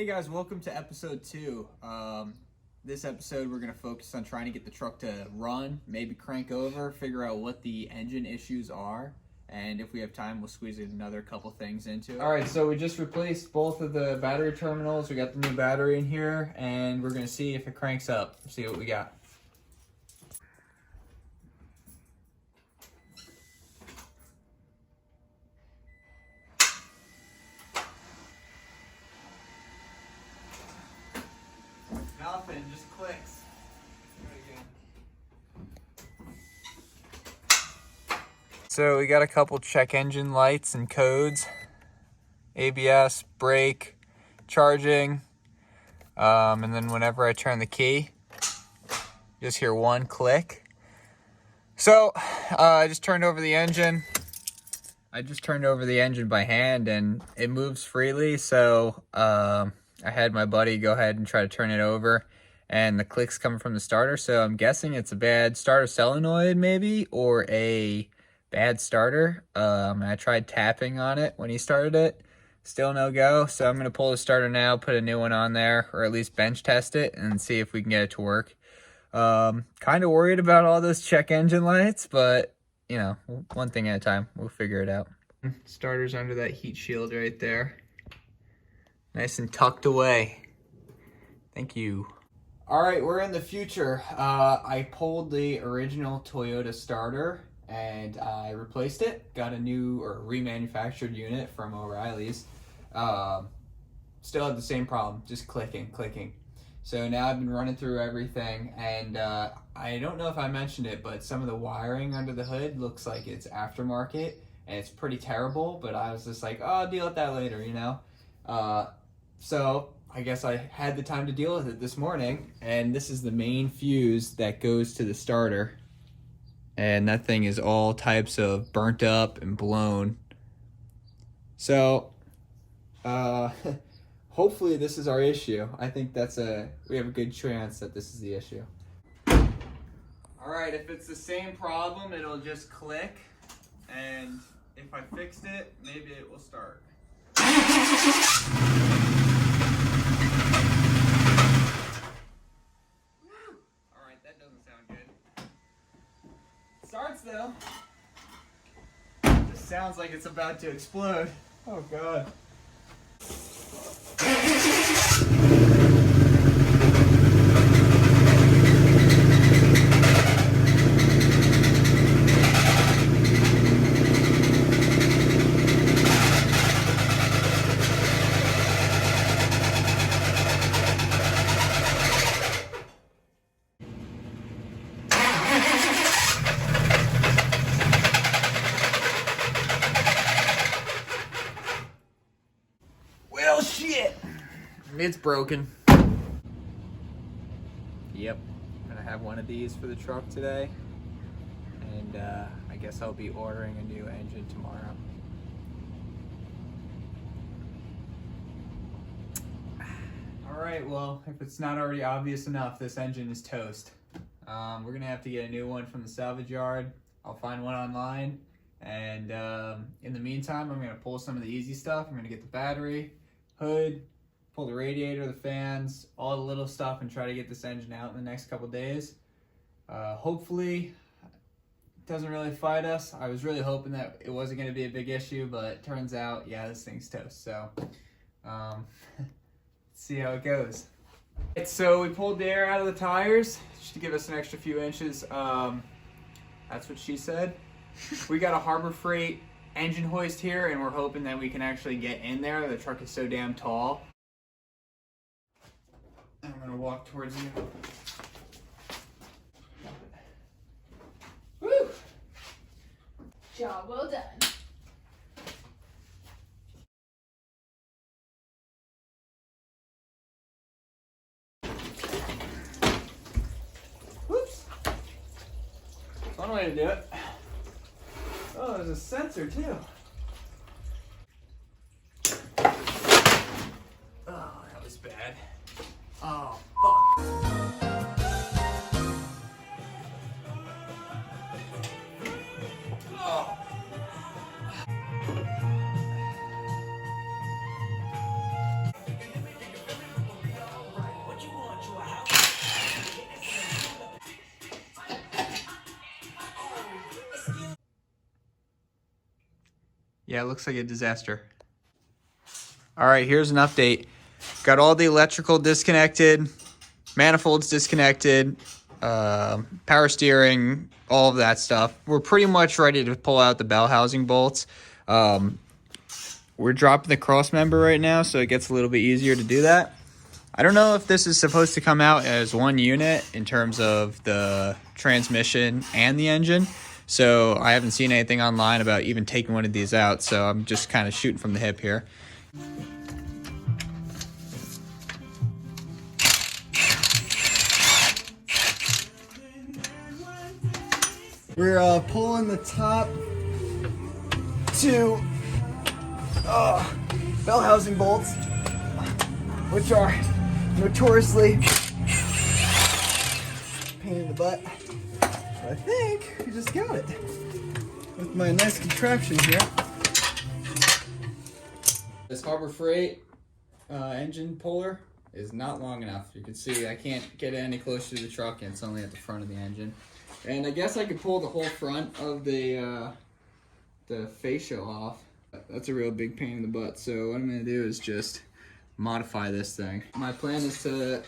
guys, welcome to episode 2. This episode we're going to focus on trying to get the truck to run, maybe crank over, figure out what the engine issues are, and if we have time we'll squeeze another couple things into it. Alright, so we just replaced both of the battery terminals. We got the new battery in here, and we're going to see if it cranks up, see what we got. Nothing, just clicks. So we got a couple check engine lights and codes. ABS, brake, charging. And then whenever I turn the key, you just hear one click. So I just turned over the engine. I just turned over the engine by hand and it moves freely. So I had my buddy go ahead and try to turn it over, and the clicks coming from the starter. So I'm guessing it's a bad starter solenoid maybe, or a bad starter. I tried tapping on it when he started it. Still no go. So I'm going to pull the starter now, put a new one on there, or at least bench test it and see if we can get it to work. Kind of worried about all those check engine lights, but you know, one thing at a time. We'll figure it out. Starter's under that heat shield right there. Nice and tucked away. Thank you. All right, we're in the future. I pulled the original Toyota starter and I replaced it. Got a new or remanufactured unit from O'Reilly's. Still had the same problem, just clicking. So now I've been running through everything, and I don't know if I mentioned it, but some of the wiring under the hood looks like it's aftermarket, and it's pretty terrible, but I was just like, oh, I'll deal with that later, you know? So I guess I had the time to deal with it this morning, and this is the main fuse that goes to the starter. And that thing is all types of burnt up and blown. So, hopefully this is our issue. I think we have a good chance that this is the issue. All right, if it's the same problem, it'll just click. And if I fixed it, maybe it will start. Alright, that doesn't sound good. It starts though. It just sounds like it's about to explode. Oh god. Well, shit. It's broken. Yep. I'm gonna have one of these for the truck today. And I guess I'll be ordering a new engine tomorrow. Alright, well, if it's not already obvious enough, this engine is toast. We're gonna have to get a new one from the salvage yard. I'll find one online. And in the meantime, I'm gonna pull some of the easy stuff. I'm gonna get the battery, hood, pull the radiator, the fans, all the little stuff, and try to get this engine out in the next couple days. Hopefully it doesn't really fight us. I was really hoping that it wasn't going to be a big issue, but it turns out, yeah, this thing's toast. So let's see how it goes. So we pulled the air out of the tires just to give us an extra few inches. That's what she said. We got a Harbor Freight engine hoist here, and we're hoping that we can actually get in there. The truck is so damn tall. I'm gonna walk towards you. Woo! Job well done. Whoops! One way to do it. Oh, there's a sensor too. Oh, that was bad. Oh, fuck. Oh. Yeah, it looks like a disaster. All right, here's an update. Got all the electrical disconnected, manifolds disconnected, power steering, all of that stuff. We're pretty much ready to pull out the bell housing bolts. We're dropping the cross member right now, so it gets a little bit easier to do that. I don't know if this is supposed to come out as one unit in terms of the transmission and the engine. So I haven't seen anything online about even taking one of these out. So I'm just kind of shooting from the hip here. We're pulling the top two bell housing bolts, which are notoriously pain in the butt. But I think we just got it with my nice contraption here. This Harbor Freight engine puller is not long enough. You can see I can't get it any closer to the truck, and it's only at the front of the engine. And I guess I could pull the whole front of the fascia off. That's a real big pain in the butt. So what I'm gonna do is just modify this thing. My plan is to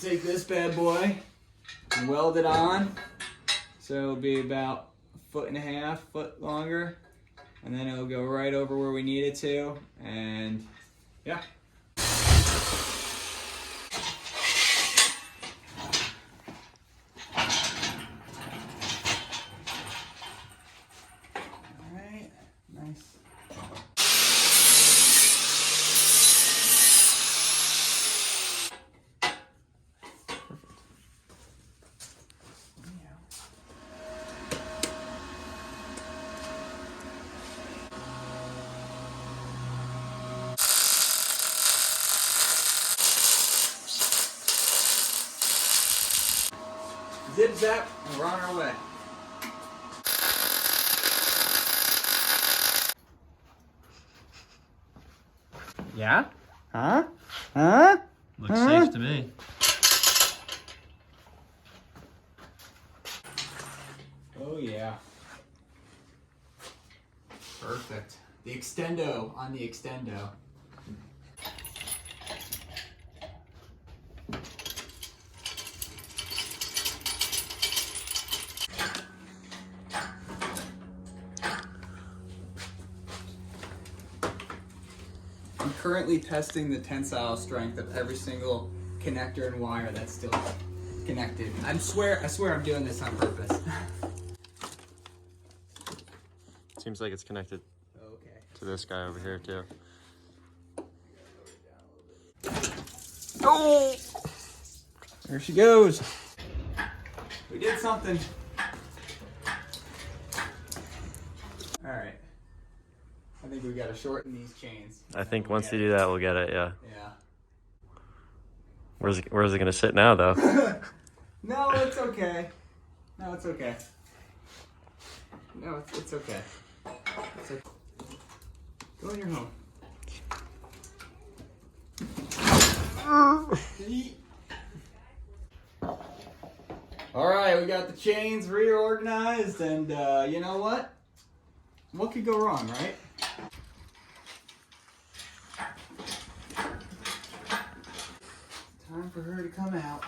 take this bad boy and weld it on. So it'll be about 1.5 foot longer. And then it'll go right over where we need it to. And yeah. Alright, nice. Zip zap, and we're on our way. Yeah? Huh? Huh? Looks safe to me. Oh yeah. Perfect. The extendo on the extendo. I'm currently testing the tensile strength of every single connector and wire that's still connected. I swear I'm doing this on purpose. Seems like it's connected Okay. to this guy over here too. Oh! There she goes. We did something. All right. I think we gotta shorten these chains. I think once you do that, we'll get it. Yeah. Yeah. Where's it gonna sit now, though? No, it's okay. No, it's okay. No, it's okay. It's okay. Go in your home. All right, we got the chains reorganized, and you know what? What could go wrong, right? Time for her to come out.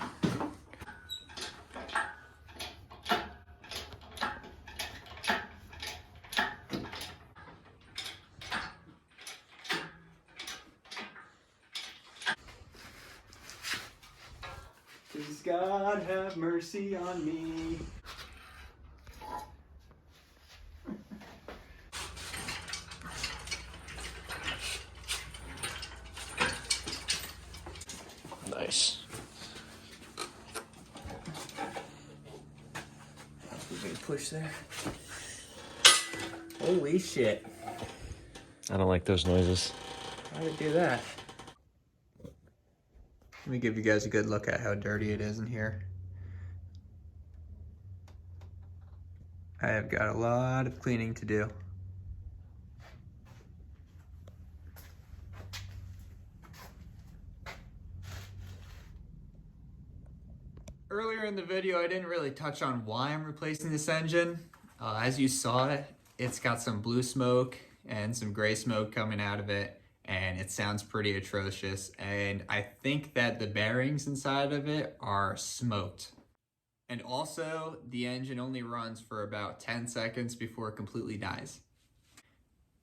Please God have mercy on me. Nice. We're gonna push there. Holy shit. I don't like those noises. How did it do that? Let me give you guys a good look at how dirty it is in here. I have got a lot of cleaning to do. Earlier in the video, I didn't really touch on why I'm replacing this engine. As you saw, it's got some blue smoke and some gray smoke coming out of it, and it sounds pretty atrocious. And I think that the bearings inside of it are smoked. And also, the engine only runs for about 10 seconds before it completely dies.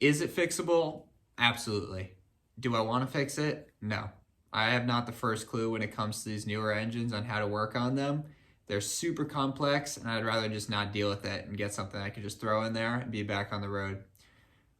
Is it fixable? Absolutely. Do I want to fix it? No. I have not the first clue when it comes to these newer engines on how to work on them. They're super complex, and I'd rather just not deal with it and get something I could just throw in there and be back on the road.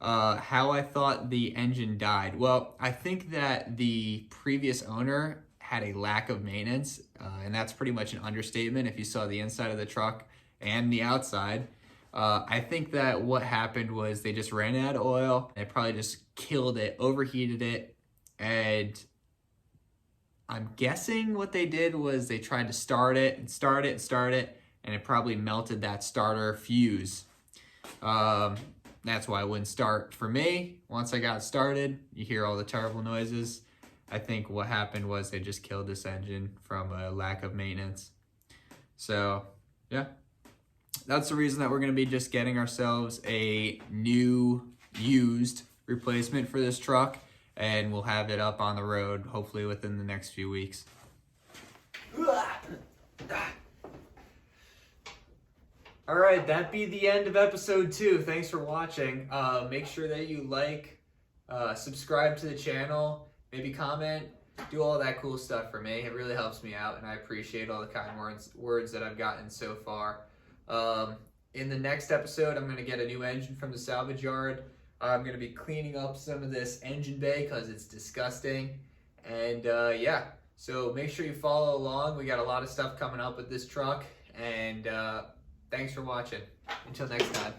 How I thought the engine died. Well, I think that the previous owner had a lack of maintenance, and that's pretty much an understatement if you saw the inside of the truck and the outside. I think that what happened was they just ran out of oil. They probably just killed it, overheated it, and I'm guessing what they did was they tried to start it, and it probably melted that starter fuse. That's why it wouldn't start for me. Once I got started, you hear all the terrible noises. I think what happened was they just killed this engine from a lack of maintenance. So, yeah. That's the reason that we're going to be just getting ourselves a new used replacement for this truck, and we'll have it up on the road hopefully within the next few weeks. All right, that be the end of episode 2. Thanks for watching. Make sure that you like, subscribe to the channel, maybe comment, do all that cool stuff for me. It really helps me out, and I appreciate all the kind words that I've gotten so far. In the next episode, I'm going to get a new engine from the salvage yard. I'm going to be cleaning up some of this engine bay because it's disgusting. And yeah, so make sure you follow along. We got a lot of stuff coming up with this truck. And thanks for watching. Until next time.